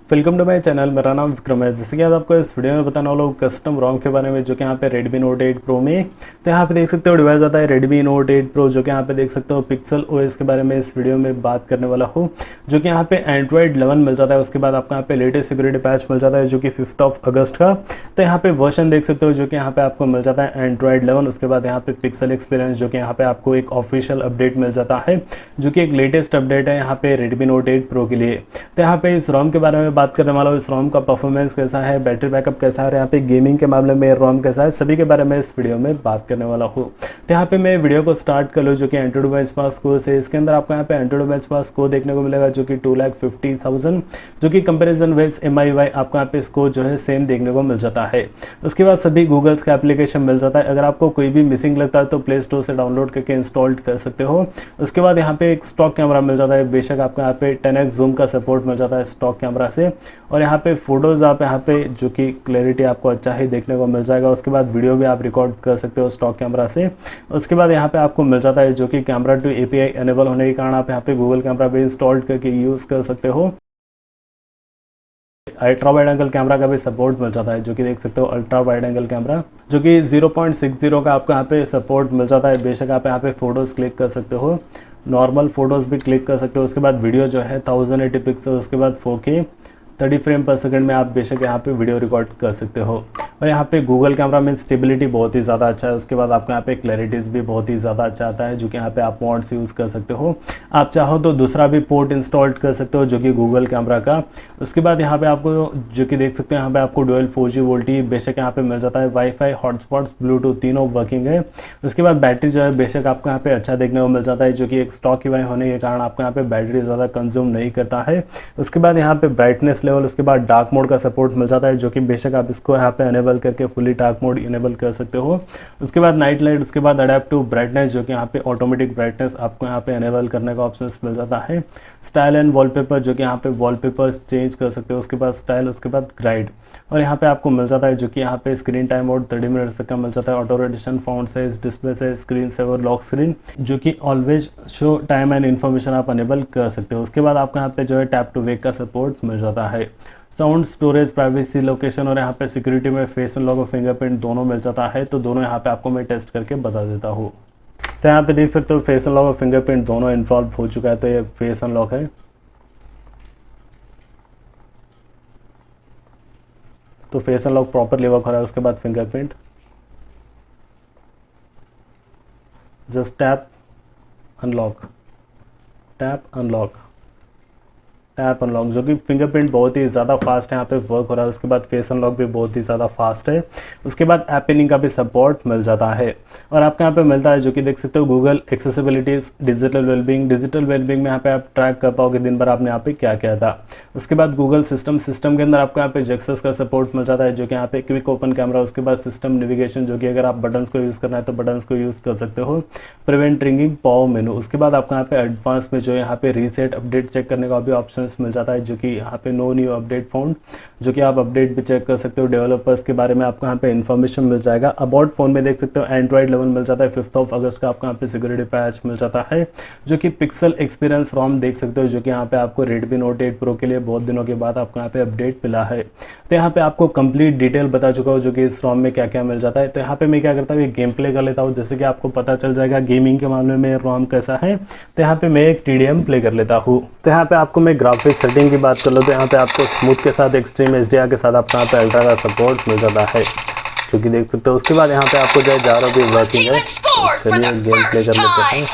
Welcome to my channel. मेरा नाम विक्रम है। जैसे कि आज आपको इस वीडियो में बताने वाला हूँ कस्टम रोम के बारे में, जो कि यहाँ पे Redmi Note 8 Pro में। तो यहाँ पे देख सकते हो डिवाइस आता है Redmi Note 8 Pro, जो कि यहाँ पे देख सकते हो पिक्सल OS के बारे में इस वीडियो में बात करने वाला हूँ, जो कि यहाँ पे Android 11 मिल जाता है। उसके बाद आपको यहाँ पे लेटेस्ट सिक्योरिटी पैच मिल जाता है, जो कि 5 अगस्त का। तो यहाँ पे वर्जन देख सकते हो, जो कि यहाँ पे आपको मिल जाता है Android 11। उसके बाद यहाँ पे पिक्सल एक्सपीरियंस, जो कि यहाँ पे आपको एक ऑफिशियल अपडेट मिल जाता है, जो कि एक लेटेस्ट अपडेट है यहाँ पे Redmi Note 8 Pro के लिए। तो यहाँ पे इस रोम के बारे में बात करने वाला हूँ। इस रोम का परफॉर्मेंस कैसा है, बैटरी बैकअप कैसा है, और यहाँ पे गेमिंग के मामले में रोम कैसा है, सभी के बारे में इस वीडियो में बात करने वाला हूँ। तो यहाँ पे मैं वीडियो को स्टार्ट कर लूँ, जो कि एंड्रॉइड बेंचमार्क स्कोर से। इसके अंदर आपको यहाँ पे एंड्रॉइड बेंचमार्क स्कोर देखने को मिलेगा, जो कि 2,50,000, जो कि कंपेरिजन वाइज MIUI आपको यहाँ पे स्कोर जो है सेम देखने को मिल जाता है। उसके बाद सभी गूगल्स का एप्लीकेशन मिल जाता है। अगर आपको कोई भी मिसिंग लगता है तो प्ले स्टोर से डाउनलोड करके इंस्टॉल कर सकते हो। उसके बाद यहाँ पे एक स्टॉक कैमरा मिल जाता है। बेशक आपको यहाँ पे 10x जूम का सपोर्ट मिल जाता है स्टॉक कैमरा से। और यहाँ पे फोटोज़ आप यहाँ पे जो कि क्लैरिटी आपको अच्छा ही देखने को मिल जाएगा। उसके बाद वीडियो भी आप रिकॉर्ड कर सकते हो स्टॉक कैमरा से। उसके बाद यहाँ पे आपको मिल जाता है जो कि कैमरा टू API एनेबल होने के कारण आप यहाँ पे गूगल कैमरा भी इंस्टॉल करके यूज़ कर सकते हो। अल्ट्रा वाइड एंगल कैमरा का भी सपोर्ट मिल जाता है, जो कि देख सकते हो अल्ट्रा वाइड एंगल कैमरा, जो कि 0.60 का आपको यहाँ पे सपोर्ट मिल जाता है। बेशक आप यहाँ पे फ़ोटोज़ क्लिक कर सकते हो, नॉर्मल फ़ोटोज़ भी क्लिक कर सकते हो। उसके बाद वीडियो जो है 1080 पिक्सल, उसके बाद 4K 30 फ्रेम पर सेकंड में आप बेशक यहाँ पे वीडियो रिकॉर्ड कर सकते हो। और यहाँ पे गूगल कैमरा में स्टेबिलिटी बहुत ही ज़्यादा अच्छा है। उसके बाद आपको यहाँ पे क्लैरिटीज़ भी बहुत ही ज़्यादा अच्छा आता है, जो कि यहाँ पे आप मोड्स यूज़ कर सकते हो। आप चाहो तो दूसरा भी पोर्ट इंस्टॉल कर सकते हो, जो कि गूगल कैमरा का। उसके बाद यहाँ पे आपको जो कि देख सकते हो यहाँ पे आपको डुअल 4G वोल्टी बेशक यहाँ पे मिल जाता है। वाईफाई, हॉटस्पॉट्स, ब्लूटूथ तीनों वर्किंग है। उसके बाद बैटरी जो है बेशक आपको यहाँ पे अच्छा देखने को मिल जाता है, जो कि एक स्टॉक इवाई होने के कारण आपको यहाँ पे बैटरी ज़्यादा कंज्यूम नहीं करता है। उसके बाद यहाँ पे ब्राइटनेस लेवल, उसके बाद डार्क मोड का सपोर्ट मिल जाता है, जो कि बेशक आप इसको यहाँ पे एनेबल करके फुली डार्क मोड इनेबल कर सकते हो। उसके बाद नाइट लाइट, उसके बाद अडेप्टिव ब्राइटनेस, जो कि यहाँ पे ऑटोमेटिक ब्राइटनेस आपको यहाँ पे एनेबल करने का ऑप्शन मिल जाता है। स्टाइल एंड वॉलपेपर, जो कि यहाँ पे वॉलपेपर्स चेंज कर सकते हो। उसके बाद स्टाइल, उसके बाद ग्राइड, और यहाँ पे आपको मिल जाता है जो कि यहाँ पे स्क्रीन टाइम मोड 30 मिनट्स तक का मिल जाता है। Auto rotation, font size, display size, screen saver, lock screen, जो कि always show time and information आप अनेबल कर सकते हो। उसके बाद आपको यहाँ पे जो है टैप टू वेक का सपोर्ट मिल जाता है। साउंड, स्टोरेज, प्राइवेसी, लोकेशन, और यहाँ पे सिक्योरिटी में फेस अनलॉक और फिंगरप्रिंट दोनों मिल जाता है। तो दोनों यहाँ पे आपको मैं टेस्ट करके बता देता हूँ। तो यहाँ पे देख सकते हो फेस अनलॉक और फिंगरप्रिंट दोनों इन्वॉल्व हो चुका है। तो ये फेस अनलॉक है, तो फेस अनलॉक प्रॉपरली वर्क हो रहा है। उसके बाद fingerprint, just tap unlock, tap unlock, tap unlock, जो कि फिंगरप्रिंट बहुत ही ज़्यादा फास्ट है यहाँ पे वर्क हो रहा है। उसके बाद फेस अनलॉक भी बहुत ही ज़्यादा फास्ट है। उसके बाद ऐप पिनिंग का भी सपोर्ट मिल जाता है। और आपको यहाँ पे मिलता है जो कि देख सकते हो Google accessibilities, digital wellbeing. Digital wellbeing में यहाँ पे आप ट्रैक कर पाओगे दिन भर आपने यहाँ पे क्या किया था। उसके बाद गूगल सिस्टम के अंदर आपको यहाँ पे जेक्सेस का सपोर्ट मिल जाता है, जो कि यहाँ पे क्विक ओपन कैमरा। उसके बाद सिस्टम नेविगेशन, जो कि अगर आप बटन्स को यूज़ करना है तो बटन्स को यूज़ कर सकते हो। प्रिवेंट रिंगिंग, पावर मेनू। उसके बाद आपको यहाँ पे एडवांस में जो है यहाँ पे रीसेट अपडेट चेक करने का भी ऑप्शन मिल जाता है, जो कि यहाँ पे नो न्यू अपडेट फाउंड, जो कि आप अपडेट भी चेक कर सकते हो। डेवलपर्स के बारे में आपको यहाँ पे इन्फॉर्मेशन मिल जाएगा। अबाउट फोन में देख सकते हो एंड्रॉइड 11 मिल जाता है। 5 अगस्त का आपको यहाँ पे सिक्योरिटी पैच मिल जाता है, जो कि पिक्सल एक्सपीरियंस रोम देख सकते हो, जो कि यहाँ पे आपको Redmi Note 8 Pro के लिए बहुत दिनों के बाद आपको यहाँ पे अपडेट मिला है। तो यहाँ पे आपको कंप्लीट डिटेल बता चुका हूँ, जो कि इस रोम में क्या क्या मिल जाता है। तो यहाँ पे मैं क्या करता हूँ, गेम प्ले कर लेता हूँ, जैसे कि आपको पता चल जाएगा गेमिंग के मामले में रोम कैसा है। तो यहाँ पे मैं एक TDM प्ले कर लेता हूँ। तो यहाँ पे आपको मैं ग्राफिक सेटिंग की बात कर लो, तो यहाँ पे आपको स्मूथ के साथ एक्सट्रीम HDR के साथ आपको यहाँ पे अल्ट्रा का सपोर्ट मिल जाता है, जो कि देख सकते हो। उसके बाद यहाँ पे आपको जो है ज़्यादा भी वर्किंग है। चलिए गेम प्ले कर लेते हैं।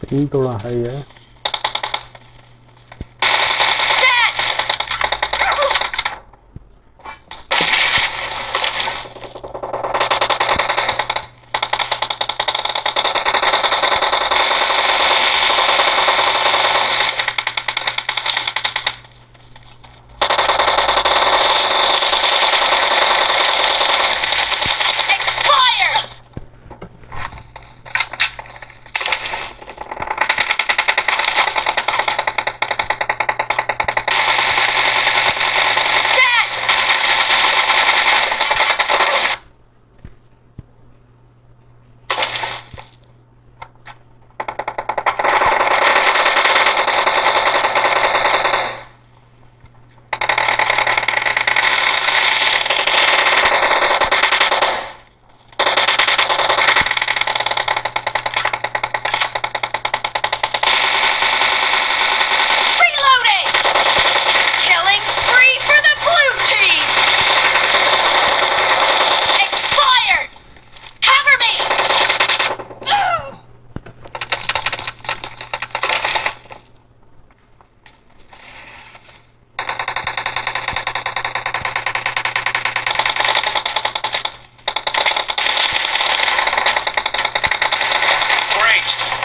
पिंग थोड़ा हाई है।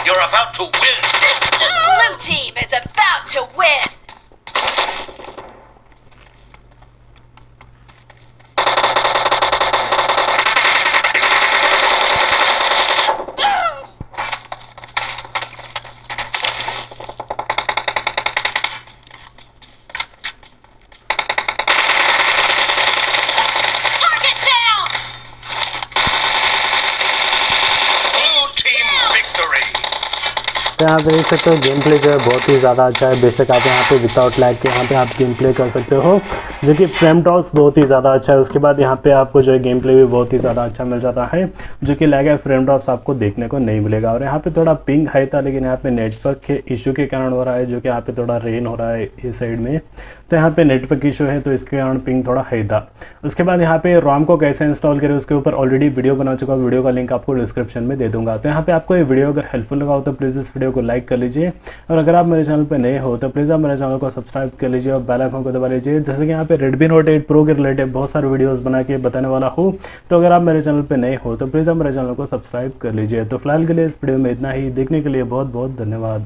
You're about to win! The blue team is about to win! Target down! Blue team victory! तो यहाँ पे देख सकते हो गेम प्ले जो है बहुत ही ज़्यादा अच्छा है। बेशक आप यहाँ पे विदाउट लैग के यहाँ पे आप गेम प्ले कर सकते हो, जो कि फ्रेम ड्रॉप्स बहुत ही ज़्यादा अच्छा है। उसके बाद यहाँ पे आपको जो है गेम प्ले भी बहुत ही ज़्यादा अच्छा मिल जाता है, जो कि लैग है फ्रेम ड्रॉप्स आपको देखने को नहीं मिलेगा। और यहाँ पे थोड़ा पिंग हाई था, लेकिन यहाँ पे नेटवर्क के इशू के कारण हो रहा है, जो कि यहाँ पे थोड़ा रेन हो रहा है इस साइड में, तो यहाँ पे नेटवर्क इशू है, तो इसके कारण पिंग थोड़ा हाई था। उसके बाद यहाँ पे रोम को कैसे इंस्टॉल करें उसके ऊपर ऑलरेडी वीडियो बना चुका, वीडियो का लिंक आपको डिस्क्रिप्शन में दे दूंगा। तो यहाँ पे आपको ये वीडियो अगर हेल्पफुल लगा हो तो प्लीज़ इस वीडियो को लाइक कर लीजिए, और अगर आप मेरे चैनल पे नए हो तो प्लीज़ आप मेरे चैनल को सब्सक्राइब कर लीजिए और बेल आइकन को दबा लीजिए। जैसे कि यहाँ पे Redmi Note 8 Pro के रिलेटेड बहुत सारे वीडियोस बना के बताने वाला हूँ, तो अगर आप मेरे चैनल पे नए हो तो प्लीज़ आप मेरे चैनल को सब्सक्राइब कर लीजिए। तो फिलहाल के लिए इस वीडियो में इतना ही। देखने के लिए बहुत बहुत धन्यवाद।